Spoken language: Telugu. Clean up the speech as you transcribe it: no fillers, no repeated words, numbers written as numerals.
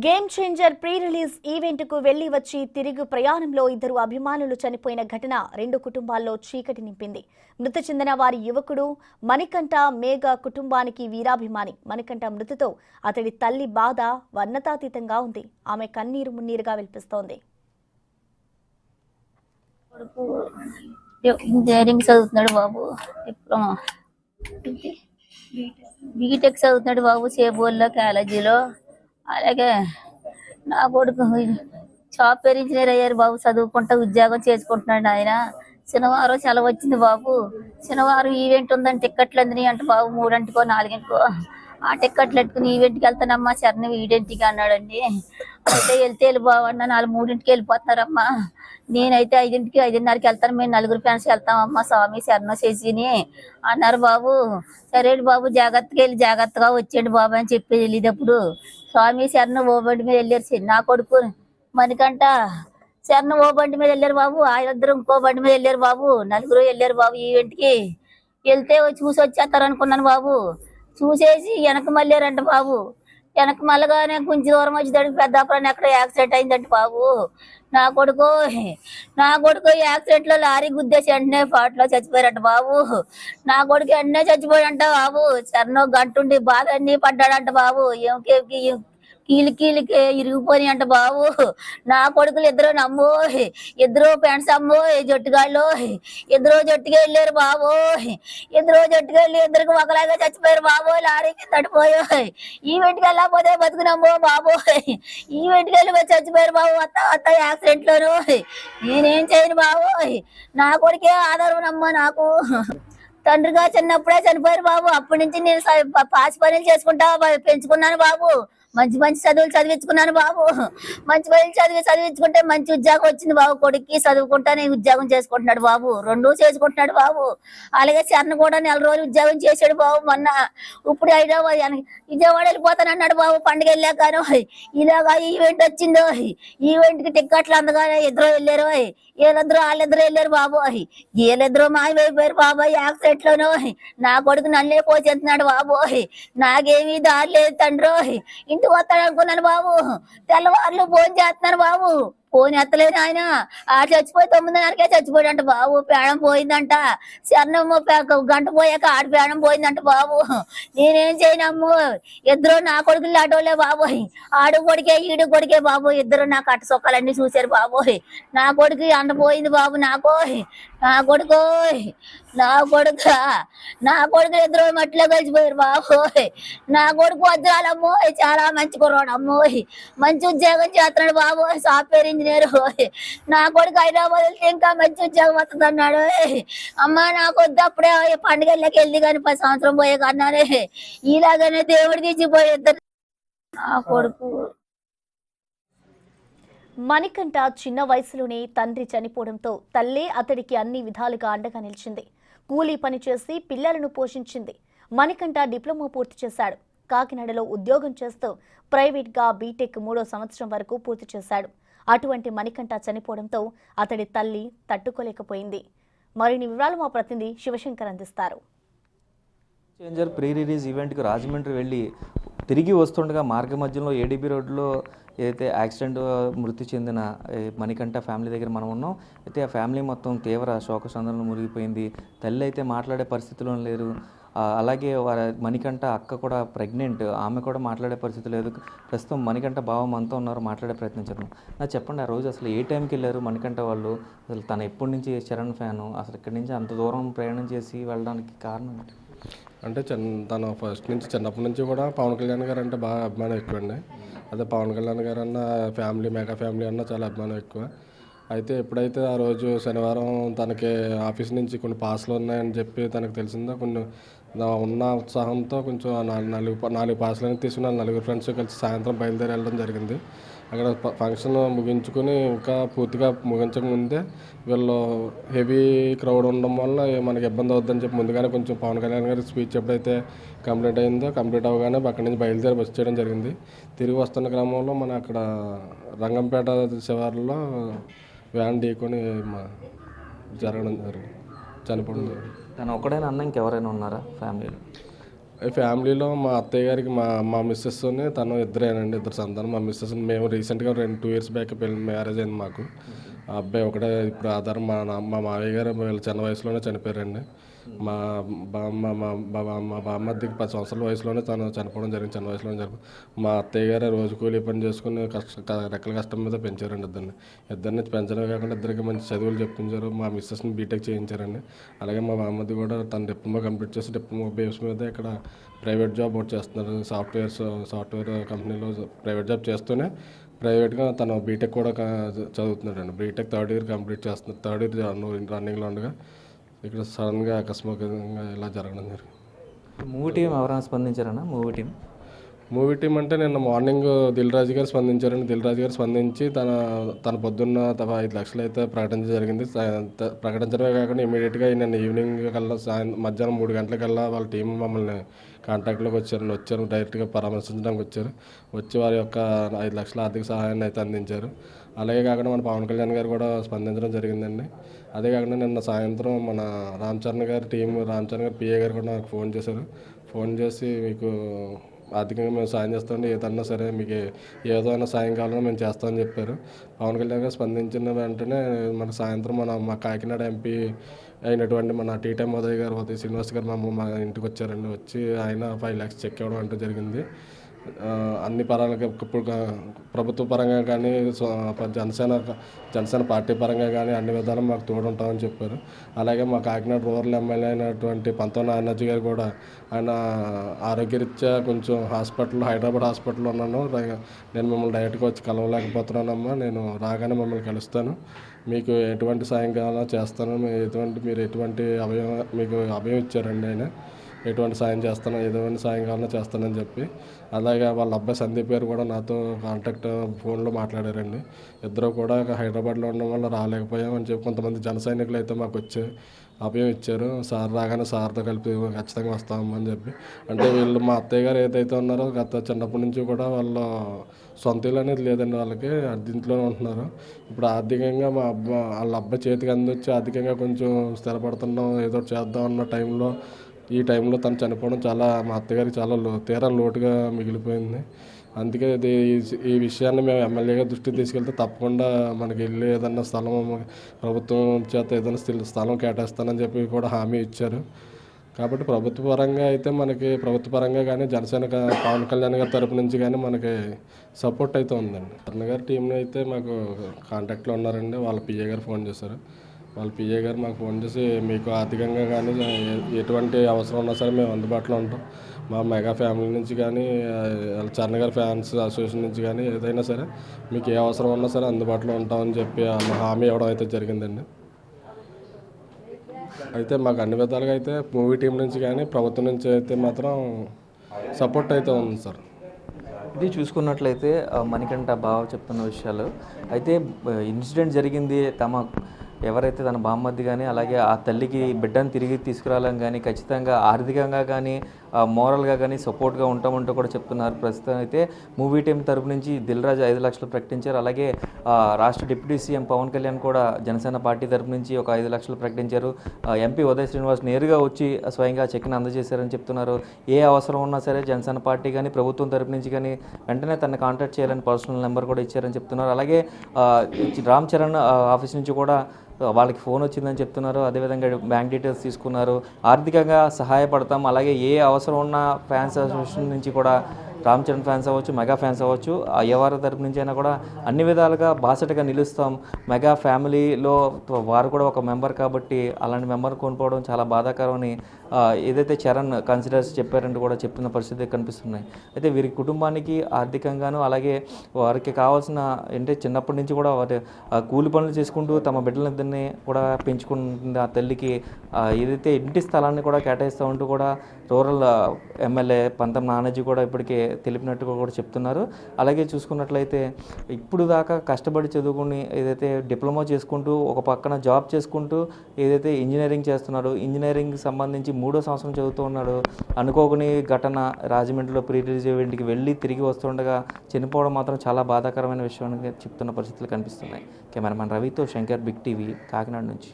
Game changer pre release event కు వెళ్లి వచ్చి తిరిగి ప్రయాణంలో ఇద్దరు అభిమానులు చనిపోయిన ఘటన రెండు కుటుంబాల్లో చీకటి నింపింది. మృతి చెందిన వారి యువకుడు మణికంఠ మేఘ కుటుంబానికి వీరాభిమాని. మణికంఠ మృతితో అతడి తల్లి బాధ వర్ణతాతీతంగా ఉంది. ఆమె కన్నీరు మున్నీరుగా వినిపిస్తోంది. ఇంజనీరింగ్ చదువుతున్నాడు బాబు, డిప్లొమా బీటెక్ చదువుతున్నాడు బాబు చేబోల్లో కాలేజీలో. అలాగే నా కొడుకు సాఫ్ట్వేర్ ఇంజనీర్ అయ్యారు బాబు, చదువుకుంటా ఉద్యోగం చేసుకుంటున్నాడు ఆయన. శనివారం సెలవు వచ్చింది బాబు. శనివారం ఈవెంట్ ఉందని టిక్కెట్లు అందినాయి అంటే బాబు 3 4 ఆ టిక్కెట్లు పెట్టుకుని ఈవెంట్కి వెళ్తానమ్మా సరే ఈవెంట్కి అన్నాడండి. అయితే వెళ్తే బాబు అన్న 3 వెళ్ళిపోతున్నారమ్మా, నేనైతే 5:30కి వెళ్తాను, మేము 4 ఫ్రెండ్స్ వెళ్తామమ్మా స్వామి శరణం చేసిని అన్నారు బాబు. సరే బాబు జాగ్రత్తగా వెళ్ళి జాగ్రత్తగా వచ్చేయండి బాబు అని చెప్పి వెళ్ళేటప్పుడు స్వామి శరణం ఓ బండి మీద వెళ్ళారు. నా కొడుకు మణికంఠ శరణం ఓ బండి మీద వెళ్ళారు బాబు, ఆయనద్దరు ఇంకో బండి మీద వెళ్ళారు బాబు. 4 వెళ్ళారు బాబు ఈవెంట్కి. వెళ్తే చూసి వచ్చేస్తారు అనుకున్నాను బాబు. చూసేసి వెనక మళ్ళారంట బాబు. వెనక మళ్ళగానే కొంచెం దూరం వచ్చేదానికి పెద్దాపురాన్ని ఎక్కడ యాక్సిడెంట్ అయిందంట బాబు. నా కొడుకు యాక్సిడెంట్ లో లారీ గుద్దేసి వెంటనే పాటలో చచ్చిపోయారంట బాబు. నా కొడుకు వెంటనే చచ్చిపోయాడంట బాబు. సన్నో గంటుండి బాధ అన్ని పడ్డాడంట బాబు. కీలికి ఇరిగిపోయి అంట బాబు. నా కొడుకులు ఇద్దరు నమ్మో, ఇద్దరు ఫ్రెండ్స్ అమ్మో జట్టుగాళ్ళు, ఇద్దరు జట్టుగా వెళ్ళారు బాబు. ఇద్దరు జట్టుగా వెళ్ళి ఇద్దరికి ఒకలాగా చచ్చిపోయారు బాబు. లారీకి తడిపోయా ఈవెంట్కి వెళ్ళకపోతే బతుకునమ్మో బాబు. ఈవెంట్కి వెళ్ళి చచ్చిపోయారు బాబు. వత్త యాక్సిడెంట్ లోను నేనేం చేయను బాబు. నా కొడుకే ఆధారం నమ్మో. నాకు తండ్రిగా చిన్నప్పుడే చనిపోయారు బాబు. అప్పటి నుంచి నేను పాసి పనులు చేసుకుంటా పెంచుకున్నాను బాబు. మంచి చదువులు చదివించుకున్నాను బాబు. మంచి పనులు చదివించుకుంటే మంచి ఉద్యోగం వచ్చింది బాబు. కొడుక్కి చదువుకుంటానే ఉద్యోగం చేసుకుంటున్నాడు బాబు. 2 చేసుకుంటున్నాడు బాబు. అలాగే చరణ్ కూడా 4 రోజులు ఉద్యోగం చేశాడు బాబు. మొన్న ఇప్పుడు విజయవాడ వెళ్ళిపోతానన్నాడు బాబు. పండుగ వెళ్ళాకను ఇలాగా ఈవెంట్ వచ్చిందో, ఈవెంట్కి టిక్కెట్లు అందగానే ఇద్దరు వెళ్ళారు. వాళ్ళిద్దరు వెళ్ళారు బాబు. వీళ్ళిద్దరు మాయమైపోయారు బాబు యాక్సిడెంట్ లోను. నా కొడుకు నన్నే పోసేస్తున్నాడు బాబు. నాకేమీ దారి లేదు తండ్రి. ఇంటికి వస్తాడు అనుకున్నాను బాబు. తెల్లవారులు ఫోన్ చేస్తున్నాను బాబు. ఫోన్ ఎత్తలేదు ఆయన. చచ్చిపోయి 9:30కే చచ్చిపోయాడంట బాబు. ప్రాణం పోయిందంట. శరణం గంట పోయాక ఆడి ప్రాణం పోయిందంట బాబు. నేనేం చేయనమ్ము. ఇద్దరు నా కొడుకులు ఆటోలే బాబు. ఆడు కొడుకే ఈడు కొడుకే బాబు. ఇద్దరు నా కట్ట సొక్కలన్నీ చూశారు బాబు. నా కొడుకు అంట పోయింది బాబు. నా కొడుకు ఇద్దరు మట్టిలో కలిసిపోయారు బాబు. నా కొడుకు వజ్రాలమ్మో చాలా మంచి కుర్రాడు అమ్మో. మంచి ఉద్యోగం చేస్తున్నాడు బాబు, సాఫ్ట్వేర్ ఇంజనీర్. నా కొడుకు హైదరాబాద్ వెళ్తే ఇంకా మంచి ఉద్యోగం వస్తుంది అన్నాడు. అమ్మ నాకు వద్దు, అప్పుడే పండుగలకి వెళ్ళి కానీ 10 సంవత్సరం పోయే కన్నానే ఇలాగనే దేవుడు తీసిపోయేద్దరు నా కొడుకు. మణికంఠ చిన్న వయసులోనే తండ్రి చనిపోవడంతో తల్లే అతడికి అన్ని విధాలుగా అండగా నిలిచింది. కూలీ పని చేసి పిల్లలను పోషించింది. మణికంఠ డిప్లొమా పూర్తి చేశాడు. కాకినాడలో ఉద్యోగం చేస్తూ ప్రైవేట్గా బీటెక్ 3వ సంవత్సరం వరకు పూర్తి చేశాడు. అటువంటి మణికంఠ చనిపోవడంతో అతడి తల్లి తట్టుకోలేకపోయింది. మరిన్ని వివరాలు మా ప్రతినిధి శివశంకర్ అందిస్తారు. చేంజర్ ప్రీ రిలీజ్ ఈవెంట్కి రాజమండ్రి వెళ్ళి తిరిగి వస్తుండగా మార్గ మధ్యలో ఏడీబీ రోడ్లో ఏదైతే యాక్సిడెంట్ మృతి చెందిన మణికంఠ ఫ్యామిలీ దగ్గర మనం ఉన్నాం. అయితే ఆ ఫ్యామిలీ మొత్తం తీవ్ర శోకసంద్రంలో మునిగిపోయింది. తల్లి అయితే మాట్లాడే పరిస్థితిలో లేరు. అలాగే మణికంఠ అక్క కూడా ప్రెగ్నెంట్, ఆమె కూడా మాట్లాడే పరిస్థితి లేదు. ప్రస్తుతం మణికంఠ బావ మనతో ఉన్నారు, మాట్లాడే ప్రయత్నం చేద్దాం. నాకు చెప్పండి, ఆ రోజు అసలు ఏ టైంకి వెళ్ళారు మణికంఠ వాళ్ళు? అసలు తను ఎప్పటి నుంచి చరణ్ ఫ్యాను, అసలు ఇక్కడి నుంచి అంత దూరం ప్రయాణం చేసి వెళ్ళడానికి కారణం ఏంటి? అంటే తను ఫస్ట్ నుంచి చిన్నప్పటి నుంచి కూడా పవన్ కళ్యాణ్ గారు అంటే బాగా అభిమానం ఎక్కువ అండి. అదే పవన్ కళ్యాణ్ గారు అన్న ఫ్యామిలీ, మెగా ఫ్యామిలీ అన్న చాలా అభిమానం ఎక్కువ. అయితే ఎప్పుడైతే ఆ రోజు శనివారం తనకి ఆఫీస్ నుంచి కొన్ని పాస్లు ఉన్నాయని చెప్పి తనకు తెలిసిందో, కొన్ని ఉన్న ఉత్సాహంతో కొంచెం 4 పాస్లని తీసుకుని 4 ఫ్రెండ్స్ కలిసి సాయంత్రం బయలుదేరి వెళ్ళడం జరిగింది. అక్కడ ఫంక్షన్ ముగించుకొని ఇంకా పూర్తిగా ముగించక ముందే వీళ్ళు హెవీ క్రౌడ్ ఉండడం వల్ల మనకి ఇబ్బంది అవుద్దని చెప్పి ముందుగానే కొంచెం పవన్ కళ్యాణ్ గారి స్పీచ్ ఎప్పుడైతే కంప్లీట్ అవ్వగానే అక్కడి నుంచి బయలుదేరి బస్ చేయడం జరిగింది. తిరిగి వస్తున్న క్రమంలో మన అక్కడ రంగంపేట శివారులో వ్యాన్ ఢీకొని చనిపోవడం జరిగింది. తను ఒక్కడైనా అన్న ఇంకెవరైనా ఉన్నారా ఫ్యామిలీలో? ఈ ఫ్యామిలీలో మా అత్తయ్య గారికి మా మిస్సెస్తోనే తను ఇద్దరేనండి, ఇద్దరు సంతానం. మా మిస్సెస్ మేము రీసెంట్గా 2 years బ్యాక్ మ్యారేజ్ అయింది మాకు. ఆ అబ్బాయి ఒకటే ఇప్పుడు ఆధారం. మా మావయ్య గారు వీళ్ళు చిన్న వయసులోనే చనిపోయారండి. మా బామ్మద్దికి 10 సంవత్సరాల వయసులోనే తను చనిపోవడం జరిగింది, చిన్న వయసులోనే చనిపోయింది. మా అత్తయ్య గారు రోజు కూలీ పని చేసుకుని రెక్కల కష్టం మీద పెంచారండి ఇద్దరిని పెంచడమే కాకుండా ఇద్దరికి మంచి చదువులు చెప్పించారు. మా మిస్సెస్ని బీటెక్ చేయించారండి. అలాగే మా బామ్మద్ది కూడా తన డిప్లొమా కంప్లీట్ చేసి డిప్లొమా బేస్ మీద ఇక్కడ ప్రైవేట్ జాబ్ ఒకటి చేస్తున్నారు. సాఫ్ట్వేర్ కంపెనీలో ప్రైవేట్ జాబ్ చేస్తూనే ప్రైవేట్గా తను బీటెక్ కూడా చదువుతున్నాడండి. బీటెక్ 3rd year కంప్లీట్ చేస్తున్నారు. 3rd year రన్నింగ్లో ఉండగా ఇక్కడ సడన్గా అకస్మాత్తుగా ఇలా జరగడం జరిగింది. మూవీ టీం ఎవరైనా స్పందించారన్నా? మూవీ టీం అంటే నిన్న మార్నింగ్ దిల్ రాజు గారు స్పందించారండి. దిల్ రాజు గారు స్పందించి తన పొద్దున్న 5 లక్షలు అయితే ప్రకటించడం జరిగింది. ప్రకటించడమే కాకుండా ఇమీడియట్గా నిన్న ఈవినింగ్ కల్లా మధ్యాహ్నం 3 గంటలకల్లా వాళ్ళ టీం మమ్మల్ని కాంటాక్ట్లోకి వచ్చారు. డైరెక్ట్గా పరామర్శించడానికి వచ్చి వారి యొక్క 5 లక్షల ఆర్థిక సహాయాన్ని అయితే అందించారు. అలాగే కాకుండా మన పవన్ కళ్యాణ్ గారు కూడా స్పందించడం జరిగిందండి. అదే కాకుండా నిన్న సాయంత్రం మన రామ్ చరణ్ గారి పిఏ గారు కూడా నాకు ఫోన్ చేసి మీకు ఆర్థికంగా మేము సాయం చేస్తామండి, ఏదన్నా సరే మీకు ఏదైనా సాయం కావాలన్నా మేము చేస్తామని చెప్పారు. పవన్ కళ్యాణ్ గారు స్పందించిన వెంటనే మన సాయంత్రం మా కాకినాడ ఎంపీ అయినటువంటి మన టీటైమ్ ఉదయ్ గారు, శ్రీనివాస్ గారు మా ఇంటికి వచ్చారండి. వచ్చి ఆయన 5 lakhs చెక్ ఇవ్వడం అంటూ జరిగింది. అన్ని పరాలుగా ఇప్పుడు ప్రభుత్వ పరంగా కానీ జనసేన పార్టీ పరంగా కానీ అన్ని విధాలు మాకు తోడుంటామని చెప్పారు. అలాగే మా కాకినాడ రూరల్ ఎమ్మెల్యే అయినటువంటి పంతొమ్మిది నానాజీ గారు కూడా ఆయన ఆరోగ్యరీత్యా కొంచెం హైదరాబాద్ హాస్పిటల్లో ఉన్నాను, నేను మిమ్మల్ని డైరెక్ట్గా వచ్చి కలవలేకపోతున్నానమ్మా, నేను రాగానే మిమ్మల్ని కలుస్తాను, మీకు ఎటువంటి సాయం కావాలో చేస్తాను, మీరు ఎటువంటి మీకు అభయం ఇచ్చారండి ఆయన, ఎటువంటి సాయం కావాలన్నా చేస్తానని చెప్పి. అలాగే వాళ్ళ అబ్బాయి సందీప్ గారు కూడా నాతో ఫోన్లో మాట్లాడారండి. ఇద్దరు కూడా హైదరాబాద్లో ఉండడం వల్ల రాలేకపోయామని చెప్పి కొంతమంది జన సైనికులు అయితే మాకు వచ్చి అభయం ఇచ్చారు. సార్ రాగానే సార్తో కలిపి ఖచ్చితంగా వస్తామని చెప్పి. అంటే వీళ్ళు మా అత్తయ్య గారు ఏదైతే ఉన్నారో చిన్నప్పటి నుంచి కూడా వాళ్ళ సొంత ఇల్లు అనేది లేదండి, వాళ్ళకి అద్దెంట్లోనే ఉంటున్నారు. ఇప్పుడు ఆర్థికంగా వాళ్ళ అబ్బాయి చేతికి అందొచ్చి ఆర్థికంగా కొంచెం స్థిరపడుతున్నాం, ఏదో చేద్దాం అన్న ఈ టైంలో తను చనిపోవడం మా అత్తగారికి చాలా తీరని లోటుగా మిగిలిపోయింది. అందుకే ఈ విషయాన్ని మేము ఎమ్మెల్యేగా దృష్టికి తీసుకెళ్తే తప్పకుండా మనకి వెళ్ళి ఏదన్నా ప్రభుత్వం చేత ఏదైనా స్థలం కేటాయిస్తానని చెప్పి కూడా హామీ ఇచ్చారు. కాబట్టి ప్రభుత్వ పరంగా కానీ జనసేన పవన్ కళ్యాణ్ గారి తరపు నుంచి కానీ మనకి సపోర్ట్ అయితే ఉందండి. కర్ణ గారి టీంని అయితే మాకు కాంటాక్ట్లో ఉన్నారండి. వాళ్ళ పిఏ గారు ఫోన్ చేశారు. వాళ్ళ పిఏ గారు మాకు ఫోన్ చేసి మీకు ఆర్థికంగా కానీ ఎటువంటి అవసరం ఉన్నా సరే మేము అందుబాటులో ఉంటాం, మా మెగా ఫ్యామిలీ నుంచి కానీ చరణ్ గారి ఫ్యాన్స్ అసోసియేషన్ నుంచి కానీ ఏదైనా సరే మీకు ఏ అవసరం ఉన్నా సరే అందుబాటులో ఉంటామని చెప్పి హామీ ఇవ్వడం అయితే జరిగిందండి. అయితే మాకు అన్ని విధాలుగా అయితే మూవీ టీం నుంచి కానీ ప్రభుత్వం నుంచి అయితే మాత్రం సపోర్ట్ అయితే ఉంది సార్. ఇది చూసుకున్నట్లయితే మణికంఠ బావ చెప్తున్న విషయాలు అయితే ఇన్సిడెంట్ జరిగింది ఎవరైతే తన బామ్మద్ది కానీ అలాగే ఆ తల్లికి బిడ్డను తిరిగి తీసుకురావాలని కానీ ఖచ్చితంగా ఆర్థికంగా కానీ మోరల్గా కానీ సపోర్ట్గా ఉంటామంటూ కూడా చెప్తున్నారు. ప్రస్తుతం అయితే మూవీ టీం తరపు నుంచి దిల్ రాజు 5 లక్షలు ప్రకటించారు. అలాగే రాష్ట్ర డిప్యూటీ సీఎం పవన్ కళ్యాణ్ కూడా జనసేన పార్టీ తరపు నుంచి ఒక 5 లక్షలు ప్రకటించారు. ఎంపీ ఉదయ్ శ్రీనివాస్ నేరుగా వచ్చి స్వయంగా చెక్ని అందజేశారని చెప్తున్నారు. ఏ అవసరం ఉన్నా సరే జనసేన పార్టీ కానీ ప్రభుత్వం తరపు నుంచి కానీ వెంటనే తనని కాంటాక్ట్ చేయాలని పర్సనల్ నెంబర్ కూడా ఇచ్చారని చెప్తున్నారు. అలాగే రామ్ చరణ్ ఆఫీస్ నుంచి కూడా వాళ్ళకి ఫోన్ వచ్చిందని చెప్తున్నారు. అదేవిధంగా బ్యాంక్ డీటెయిల్స్ తీసుకున్నారు. ఆర్థికంగా సహాయపడతాం, అలాగే ఏ అవసరం ఉన్న ఫ్యాన్స్ అసోసియేషన్ నుంచి కూడా రామ్ చరణ్ ఫ్యాన్స్ అవ్వచ్చు, మెగా ఫ్యాన్స్ అవ్వచ్చు, ఎవరి తరపు నుంచి అయినా కూడా అన్ని విధాలుగా బాసటగా నిలుస్తాం. మెగా ఫ్యామిలీలో వారు కూడా ఒక మెంబర్ కాబట్టి అలాంటి మెంబర్ కోల్పోవడం చాలా బాధాకరమని ఏదైతే చరణ్ కన్సిడర్స్ చెప్పారంటూ కూడా చెప్తున్న పరిస్థితి కనిపిస్తున్నాయి. అయితే వీరి కుటుంబానికి ఆర్థికంగాను అలాగే వారికి కావాల్సిన చిన్నప్పటి నుంచి కూడా వారి కూలి పనులు చేసుకుంటూ తమ బిడ్డలిద్దరిని కూడా పెంచుకుంటుంది ఆ తల్లికి ఏదైతే ఇంటి స్థలాన్ని కూడా కేటాయిస్తూ ఉంటూ కూడా రూరల్ ఎమ్మెల్యే పంతం నానాజీ కూడా ఇప్పటికే తెలిపినట్టుగా కూడా చెప్తున్నారు. అలాగే చూసుకున్నట్లయితే ఇప్పుడు దాకా కష్టపడి చదువుకుని ఏదైతే డిప్లొమా చేసుకుంటూ ఒక పక్కన జాబ్ చేసుకుంటూ ఏదైతే ఇంజనీరింగ్ చేస్తున్నాడో ఇంజనీరింగ్ సంబంధించి 3వ సంవత్సరం చదువుతూ ఉన్నాడు. అనుకోని ఘటన రాజమండ్రిలో ప్రీ రిలీజ్ ఈవెంట్కి వెళ్ళి తిరిగి వస్తుండగా చనిపోవడం మాత్రం చాలా బాధాకరమైన విషయం చెప్తున్న పరిస్థితులు కనిపిస్తున్నాయి. కెమెరామెన్ రవితో శంకర్, బిగ్ టీవీ, కాకినాడ నుంచి.